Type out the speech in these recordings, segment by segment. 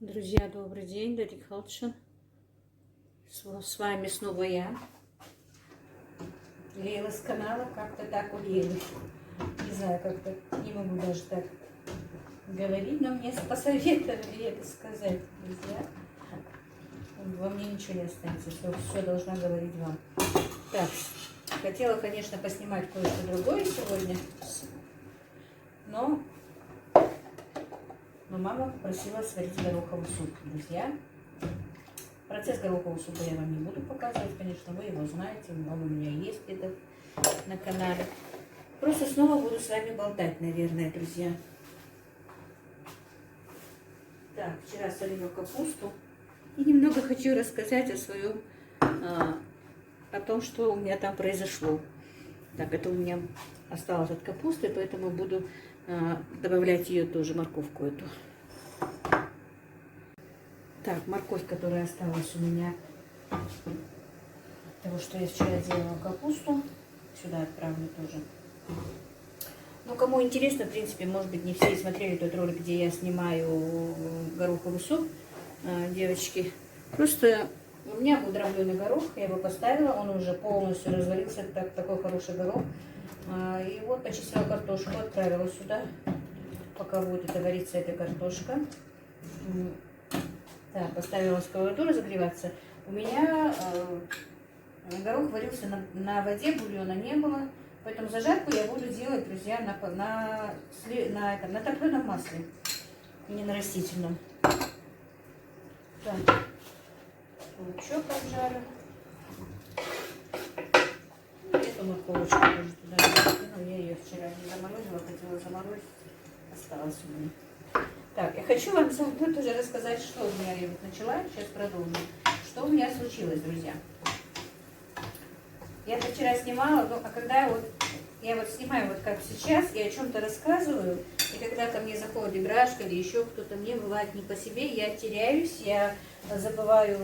Друзья, добрый день, Дарья Халчин. С вами снова я, Лейла с канала «Как-то так у Лейлы». Не знаю, как-то не могу даже так говорить, но мне посоветовали это сказать, друзья. Во мне ничего не останется, все должна говорить вам. Так, хотела, конечно, поснимать кое-что другое сегодня, но мама попросила сварить гороховый суп, друзья. Процесс горохового супа я вам не буду показывать, конечно, вы его знаете, он у меня есть где-то на канале. Просто снова буду с вами болтать, наверное, друзья. Так, вчера солила капусту. И немного хочу рассказать о том, что у меня там произошло. Так, это у меня осталось от капусты, поэтому буду добавлять ее тоже, морковку эту. Так, морковь, которая осталась у меня от того, что я вчера делала капусту, сюда отправлю тоже. Ну, кому интересно, в принципе, может быть, не все смотрели тот ролик, где я снимаю гороховый суп, девочки. Просто у меня был дробленый горох, я его поставила, он уже полностью развалился, такой хороший горох. И вот почистила картошку, отправила сюда, пока будет это вариться, эта картошка. Так, поставила сковороду разогреваться. У меня горох варился на воде, бульона не было. Поэтому зажарку я буду делать, друзья, на топленом масле, не на растительном. Так, лучок обжарю. Эту морковочку тоже туда закину. Я ее вчера не заморозила, хотела заморозить. Осталось у меня. Так, я хочу вам заодно тоже рассказать, что у меня, я вот начала, сейчас продолжу. Что у меня случилось, друзья. Я это вчера снимала, а когда я снимаю вот как сейчас, и о чем-то рассказываю, и когда ко мне заходит играшка или еще кто-то, мне бывает не по себе, я теряюсь, я забываю,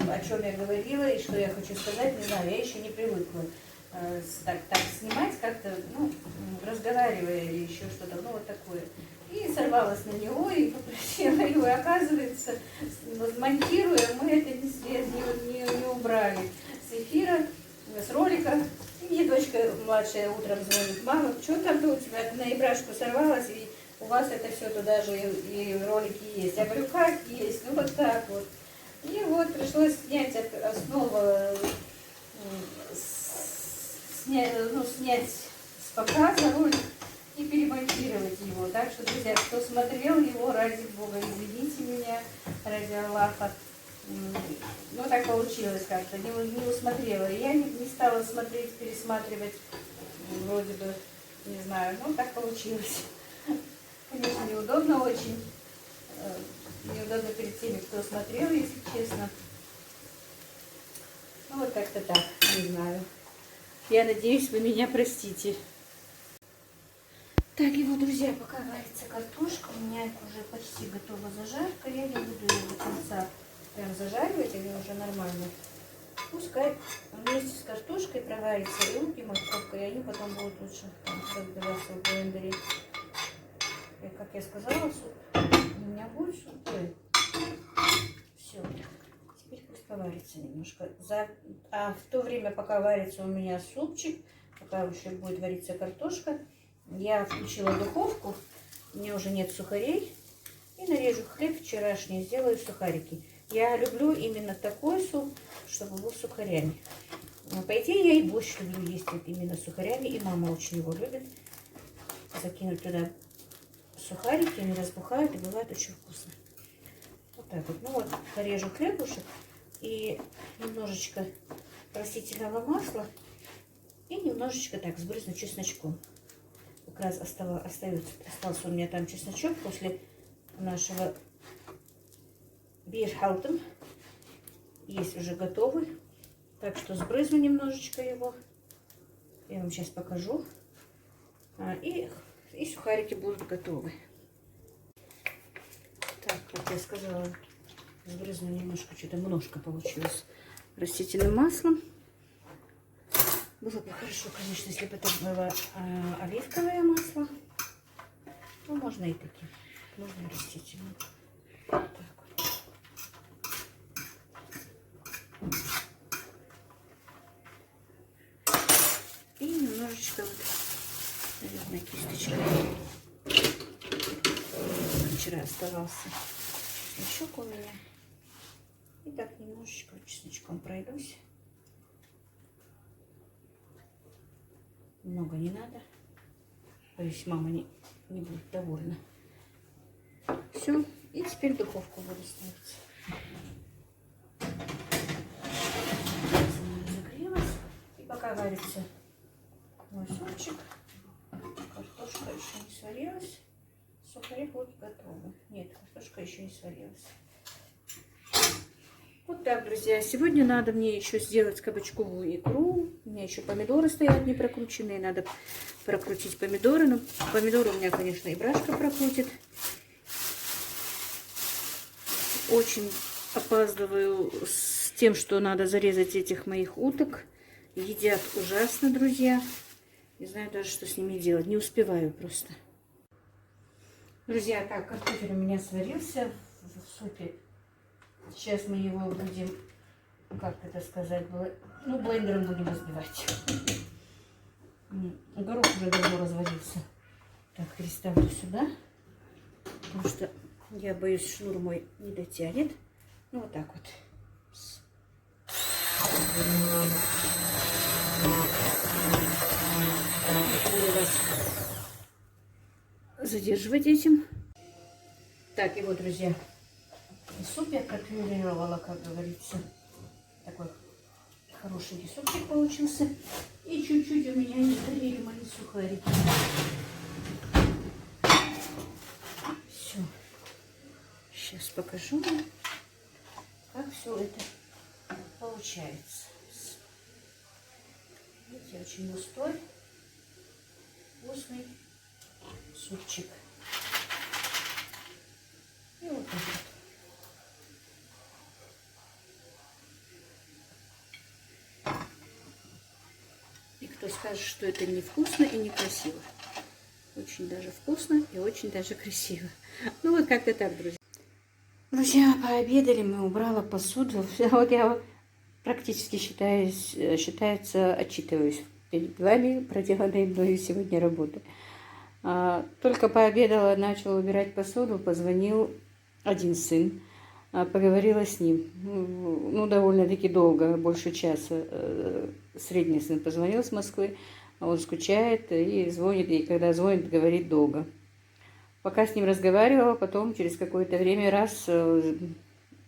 о чем я говорила и что я хочу сказать, не знаю, я еще не привыкла так снимать как-то, ну, разговаривая или еще что-то, ну, вот такое. И сорвалась на него и попросила его, и оказывается, монтируя, мы это не убрали с эфира, с ролика. И мне дочка младшая утром звонит: мама, что там у тебя на играшку сорвалась, и у вас это все туда же и ролики есть. Я говорю, как есть, ну вот так вот. И вот пришлось снять снова, снять с показа ролик и перемонтировать его. Так что, друзья, кто смотрел его, ради бога, извините меня, ради Аллаха. Ну, так получилось как-то, не усмотрела. Я не стала смотреть, пересматривать, вроде бы, не знаю, ну, так получилось. Конечно, неудобно очень. Неудобно перед теми, кто смотрел, если честно. Ну, вот как-то так, не знаю. Я надеюсь, вы меня простите. Так, и вот, друзья, пока варится картошка, у меня уже почти готова зажарка. Я не буду ее до конца прям зажаривать, или уже нормально. Пускай вместе с картошкой проварится и лук, и морковка, и они потом будут лучше разбираться в блендере. И, как я сказала, суп у меня будет сухой. Все. Теперь пусть поварится немножко. А в то время, пока варится у меня супчик, пока еще будет вариться картошка, я включила духовку, у меня уже нет сухарей, и нарежу хлеб вчерашний, сделаю сухарики. Я люблю именно такой суп, чтобы был с сухарями. По идее, я и борщ люблю есть вот именно с сухарями, и мама очень его любит. Закинуть туда сухарики, они разбухают, и бывает очень вкусно. Вот так вот. Ну вот, порежу хлебушек и немножечко растительного масла, и немножечко так сбрызну чесночком. Как раз остался у меня там чесночок после нашего бирхалтом. Есть уже готовый. Так что сбрызну немножечко его. Я вам сейчас покажу. И сухарики будут готовы. Так, как я сказала, сбрызну немножко, что-то немножко получилось растительным маслом. Было бы хорошо, конечно, если бы это было оливковое масло. Ну, можно и таким. Можно и растительным. Так вот. И немножечко вот, наверное, кисточкой. Вчера оставался чесночок у меня. И так немножечко чесночком пройдусь. Много не надо. Боюсь, мама не будет довольна. Все. И теперь в духовку буду ставить. Загрелась. И пока варится мой супчик, картошка еще не сварилась. Сухари будут готовы. Нет, картошка еще не сварилась. Вот так, друзья. Сегодня надо мне еще сделать кабачковую икру. У меня еще помидоры стоят не прокрученные. Надо прокрутить помидоры. Но помидоры у меня, конечно, и Брашка прокрутит. Очень опаздываю с тем, что надо зарезать этих моих уток. Едят ужасно, друзья. Не знаю даже, что с ними делать. Не успеваю просто. Друзья, так, картофель у меня сварился в супе. Сейчас мы его будем, как это сказать, ну, блендером будем разбивать. Горох уже давно развалился. Так, переставлю сюда, потому что я боюсь, шнур мой не дотянет. Ну, вот так вот. Буду вас задерживать этим. Так, и вот, друзья, суп я пропюрировала, как говорится. Такой хорошенький супчик получился. И чуть-чуть у меня не горели мои сухарики. Все. Сейчас покажу вам, как все это получается. Видите, очень густой, вкусный супчик. И вот так вот. И кто скажет, что это невкусно и некрасиво. Очень даже вкусно и очень даже красиво. Ну вот как-то так, друзья. Друзья, пообедали, мы убрала посуду. Вот я практически отчитываюсь перед вами проделанной мною сегодня работы. Только пообедала, начала убирать посуду, позвонил один сын. Поговорила с ним, ну, довольно-таки долго, больше часа. Средний сын позвонил с Москвы, он скучает и звонит, и когда звонит, говорит долго. Пока с ним разговаривала, потом через какое-то время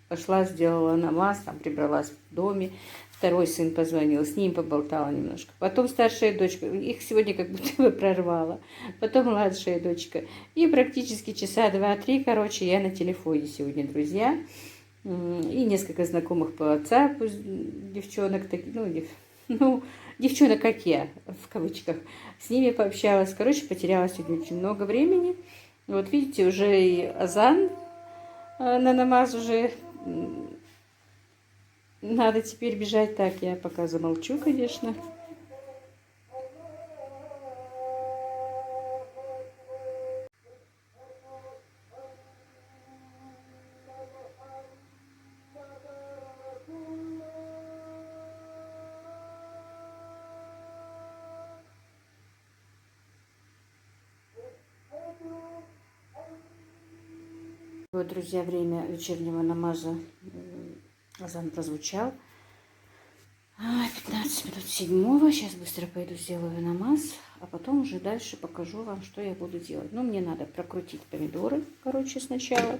пошла, сделала намаз, там прибралась в доме. Второй сын позвонил, с ним поболтала немножко. Потом старшая дочка, их сегодня как будто бы прорвала. Потом младшая дочка. И практически часа 2-3, короче, я на телефоне сегодня, друзья. И несколько знакомых по WhatsApp, девчонок, девчонок, как я, в кавычках. С ними пообщалась. Короче, потеряла сегодня очень много времени. Вот видите, уже и азан на намаз уже... Надо теперь бежать. Так, я пока замолчу, конечно. Вот, друзья, время вечернего намаза. Азан прозвучал. 15 минут 7. Сейчас быстро пойду сделаю намаз, а потом уже дальше покажу вам, что я буду делать. Ну, мне надо прокрутить помидоры, короче, сначала.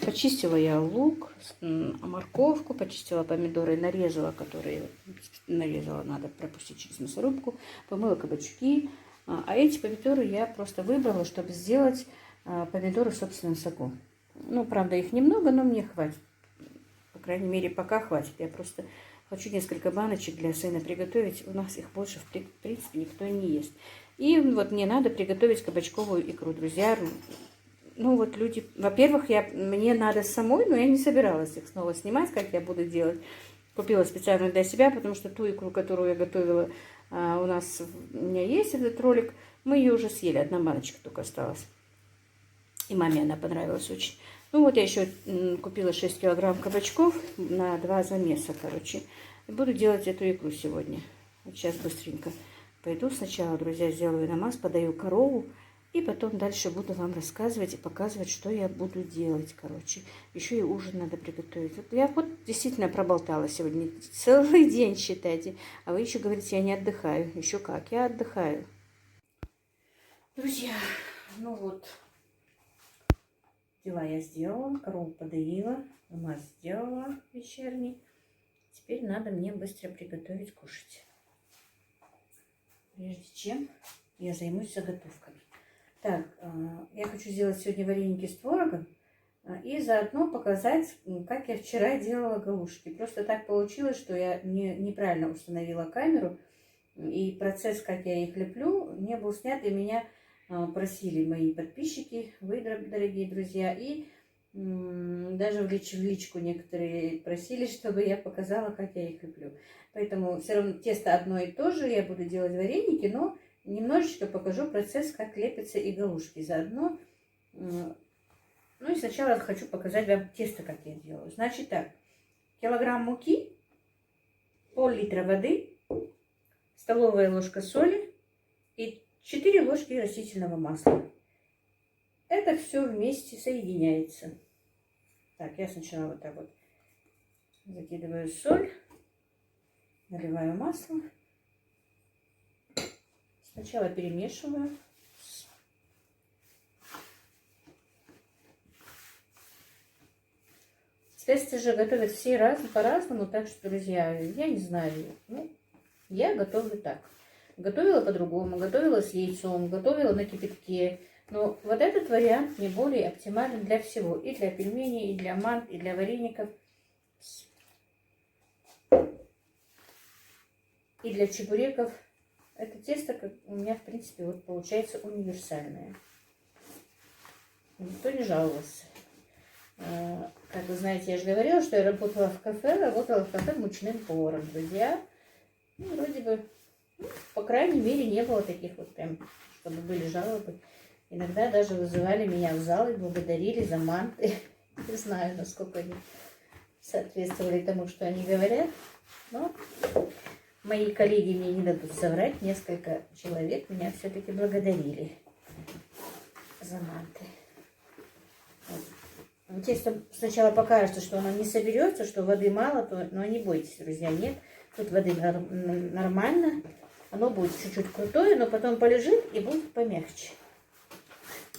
Почистила я лук, морковку, почистила помидоры, нарезала, которые нарезала, надо пропустить через мясорубку, помыла кабачки. А эти помидоры я просто выбрала, чтобы сделать помидоры в собственном соку. Ну, правда, их немного, но мне хватит. По крайней мере, пока хватит. Я просто хочу несколько баночек для сына приготовить. У нас их больше, в принципе, никто не ест. И вот мне надо приготовить кабачковую икру, друзья. Ну, вот люди... Во-первых, мне надо самой, но я не собиралась их снова снимать, как я буду делать. Купила специально для себя, потому что ту икру, которую я готовила, у меня есть этот ролик. Мы ее уже съели. Одна баночка только осталась. И маме она понравилась очень. Ну вот я еще купила 6 килограмм кабачков на 2 замеса, короче. И буду делать эту икру сегодня. Вот сейчас быстренько Пойду сначала, друзья, сделаю намаз, подаю корову. И потом дальше буду вам рассказывать и показывать, что я буду делать, короче. Еще и ужин надо приготовить. Вот я вот действительно проболтала сегодня целый день, считайте. А вы еще говорите, я не отдыхаю. Еще как, я отдыхаю. Друзья, ну вот, дела я сделала, корову подоила, намаз сделала вечерний. Теперь надо мне быстро приготовить кушать. Прежде чем я займусь заготовками. Так, я хочу сделать сегодня вареники с творогом и заодно показать, как я вчера делала галушки. Просто так получилось, что я неправильно установила камеру, и процесс, как я их леплю, не был снят, и меня просили мои подписчики, вы, дорогие друзья, и даже в личку некоторые просили, чтобы я показала, как я их леплю. Поэтому все равно тесто одно и то же, я буду делать вареники, но немножечко покажу процесс, как лепятся и галушки заодно. Ну и сначала хочу показать вам тесто, как я делаю. Значит так, килограмм муки, пол-литра воды, столовая ложка соли и 4 ложки растительного масла. Это все вместе соединяется. Так, я сначала вот так вот закидываю соль, наливаю масло. Сначала перемешиваю. Тесто же готовят все по-разному, так что, друзья, я не знаю. Ну, я готовлю так. Готовила по-другому, готовила с яйцом, готовила на кипятке. Но вот этот вариант не более оптимален для всего. И для пельменей, и для мант, и для вареников. И для чебуреков. Это тесто как у меня, в принципе, вот получается универсальное. Никто не жаловался. Как вы знаете, я же говорила, что я работала в кафе мучным поваром, друзья. Ну, вроде бы, по крайней мере, не было таких вот прям, чтобы были жалобы. Иногда даже вызывали меня в зал и благодарили за манты. Не знаю, насколько они соответствовали тому, что они говорят. Но мои коллеги мне не дадут соврать. Несколько человек меня все-таки благодарили за манты. Вот. Тесто сначала покажется, что оно не соберется, что воды мало, но не бойтесь, друзья, нет. Тут воды нормально. Оно будет чуть-чуть крутое, но потом полежит и будет помягче.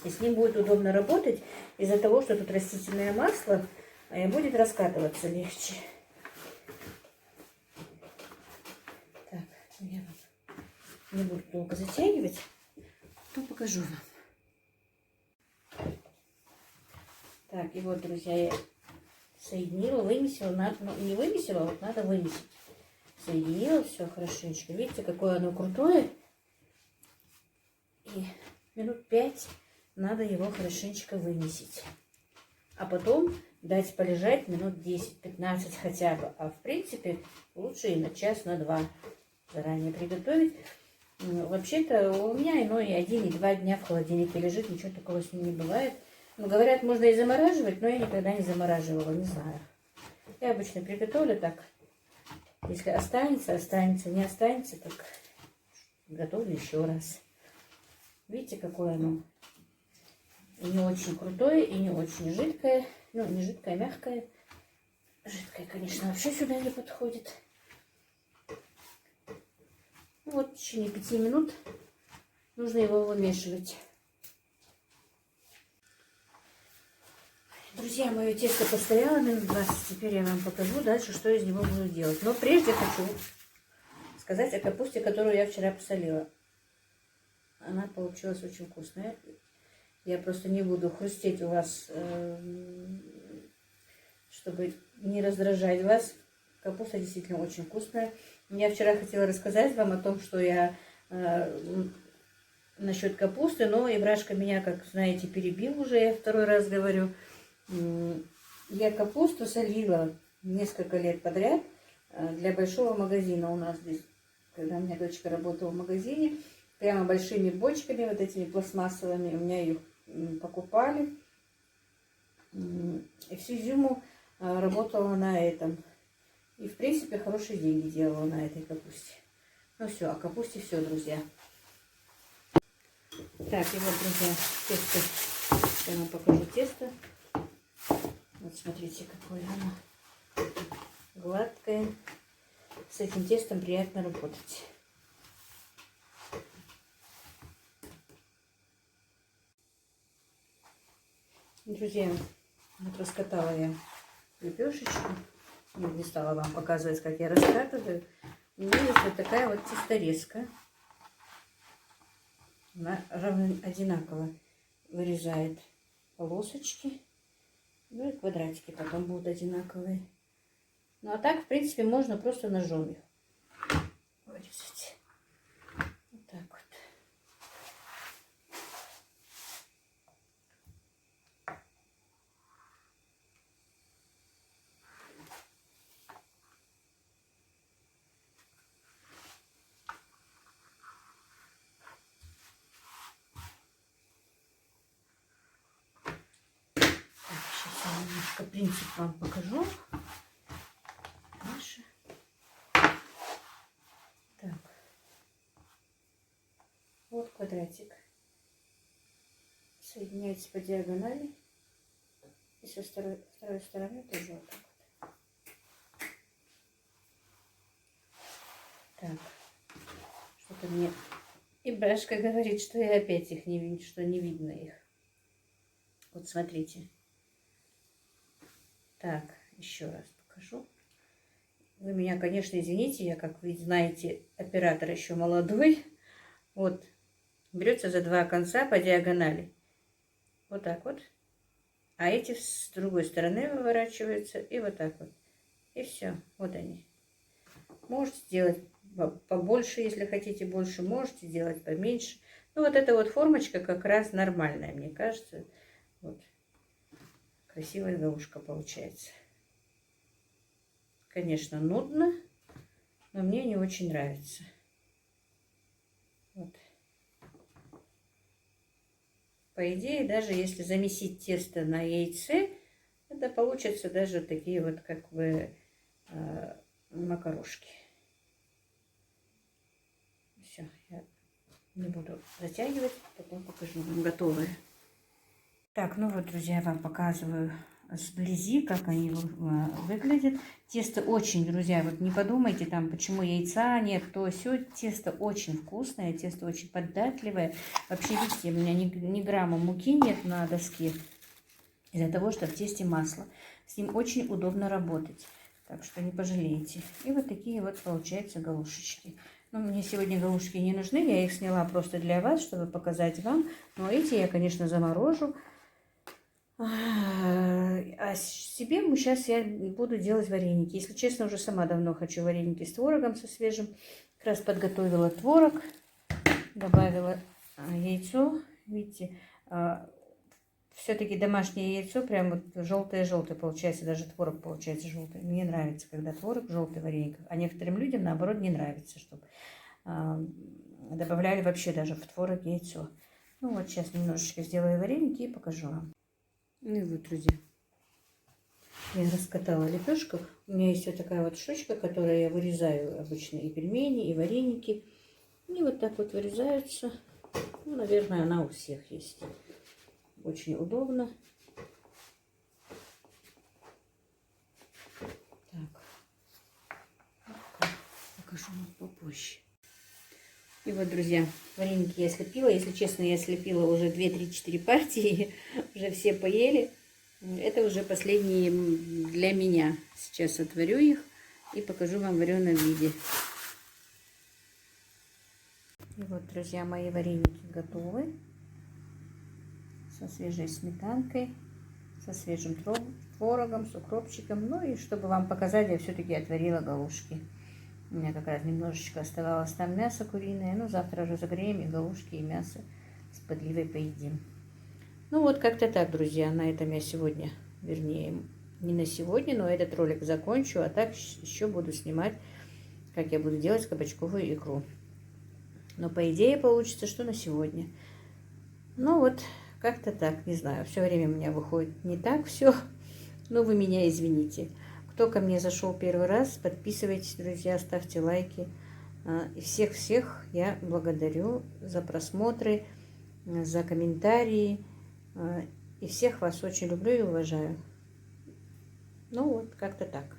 И с ним будет удобно работать из-за того, что тут растительное масло, будет раскатываться легче. Так, я не буду долго затягивать, то покажу вам. Так, и вот, друзья, я соединила, вымесила, не вымесила, вот надо вымесить. Соединила все хорошенечко. Видите, какое оно крутое. И минут 5 надо его хорошенечко вымесить. А потом дать полежать минут 10-15 хотя бы. А в принципе лучше и на час, на 2 заранее приготовить. Вообще-то у меня иной 1 и 2 дня в холодильнике лежит. Ничего такого с ним не бывает. Ну, говорят, можно и замораживать, но я никогда не замораживала, не знаю. Я обычно приготовлю так. Если останется, останется. Не останется, так готовлю еще раз. Видите, какое оно? И не очень крутое, и не очень жидкое. Ну, не жидкое, а мягкое. Жидкое, конечно, вообще сюда не подходит. Вот в течение 5 минут нужно его вымешивать. Друзья, мое тесто постояло минут 20. Теперь я вам покажу дальше, что из него буду делать. Но прежде хочу сказать о капусте, которую я вчера посолила. Она получилась очень вкусная. Я просто не буду хрустеть у вас, чтобы не раздражать вас. Капуста действительно очень вкусная. Я вчера хотела рассказать вам о том, что я насчет капусты, но Ибрашка меня, как знаете, перебил уже, я второй раз говорю. Я капусту солила несколько лет подряд для большого магазина у нас здесь. Когда у меня дочка работала в магазине, прямо большими бочками, вот этими пластмассовыми, у меня их покупали. И всю зиму работала на этом. И, в принципе, хорошие деньги делала на этой капусте. Ну все, о капусте все, друзья. Так, и вот, друзья, тесто. Я вам покажу тесто. Вот смотрите, какое оно гладкое. С этим тестом приятно работать. Друзья, вот раскатала я лепешечку. Не стала вам показывать, как я раскатываю. У меня есть вот такая вот тесторезка. Она равно одинаково вырезает полосочки. Ну и квадратики потом будут одинаковые. Ну а так, в принципе, можно просто ножом их вырезать. Вот так вот. Сейчас я немножко принцип вам покажу. Дальше. Так. Вот квадратик. Соединяется по диагонали. И со второй стороны тоже вот так вот. Так. Что-то мне и Брашка говорит, что я опять их не вижу, что не видно их. Вот смотрите. Так, еще раз покажу. Вы меня, конечно, извините, я, как вы знаете, оператор еще молодой. Вот, берется за два конца по диагонали. Вот так вот. А эти с другой стороны выворачиваются. И вот так вот. И все. Вот они. Можете сделать побольше, если хотите больше. Можете сделать поменьше. Ну, вот эта вот формочка как раз нормальная, мне кажется. Вот. Красивая галушка получается. Конечно, нудно, но мне не очень нравится. Вот. По идее, даже если замесить тесто на яйце, это получатся даже такие вот как бы макарошки. Все, я не буду затягивать, потом покажу вам готовые. Так, ну вот, друзья, я вам показываю сблизи, как они выглядят. Тесто очень, друзья, вот не подумайте там, почему яйца нет, то все. Тесто очень вкусное, тесто очень податливое. Вообще, видите, у меня ни грамма муки нет на доске, из-за того, что в тесте масло. С ним очень удобно работать, так что не пожалеете. И вот такие вот получаются галушечки. Но мне сегодня галушки не нужны, я их сняла просто для вас, чтобы показать вам. Но эти я, конечно, заморожу. А себе сейчас я буду делать вареники. Если честно, уже сама давно хочу вареники с творогом, со свежим. Как раз подготовила творог, добавила яйцо. Видите, все-таки домашнее яйцо прям вот желтое-желтое получается. Даже творог получается желтый. Мне нравится, когда творог желтый в варениках. А некоторым людям, наоборот, не нравится, чтобы добавляли вообще даже в творог яйцо. Ну вот сейчас немножечко сделаю вареники и покажу вам. Ну и вот, друзья, я раскатала лепешку. У меня есть вот такая вот штучка, которую я вырезаю обычно и пельмени, и вареники. И вот так вот вырезаются. Ну, наверное, она у всех есть. Очень удобно. Так, покажу вам попозже. И вот, друзья, вареники я слепила. Если честно, я слепила уже 2-3-4 партии. Уже все поели. Это уже последние для меня. Сейчас отварю их и покажу вам в вареном виде. И вот, друзья, мои вареники готовы. Со свежей сметанкой, со свежим творогом, с укропчиком. Ну и чтобы вам показать, я все-таки отварила галушки. У меня как раз немножечко оставалось там мясо куриное. Ну, завтра разогреем и галушки, и мясо с подливой поедим. Ну, вот как-то так, друзья. На этом я сегодня, вернее, не на сегодня, но этот ролик закончу. А так еще буду снимать, как я буду делать кабачковую икру. Но по идее получится, что на сегодня. Ну, вот как-то так, не знаю. Все время у меня выходит не так все. Но вы меня извините. Кто ко мне зашел первый раз, подписывайтесь, друзья, ставьте лайки. И всех-всех я благодарю за просмотры, за комментарии. И всех вас очень люблю и уважаю. Ну вот, как-то так.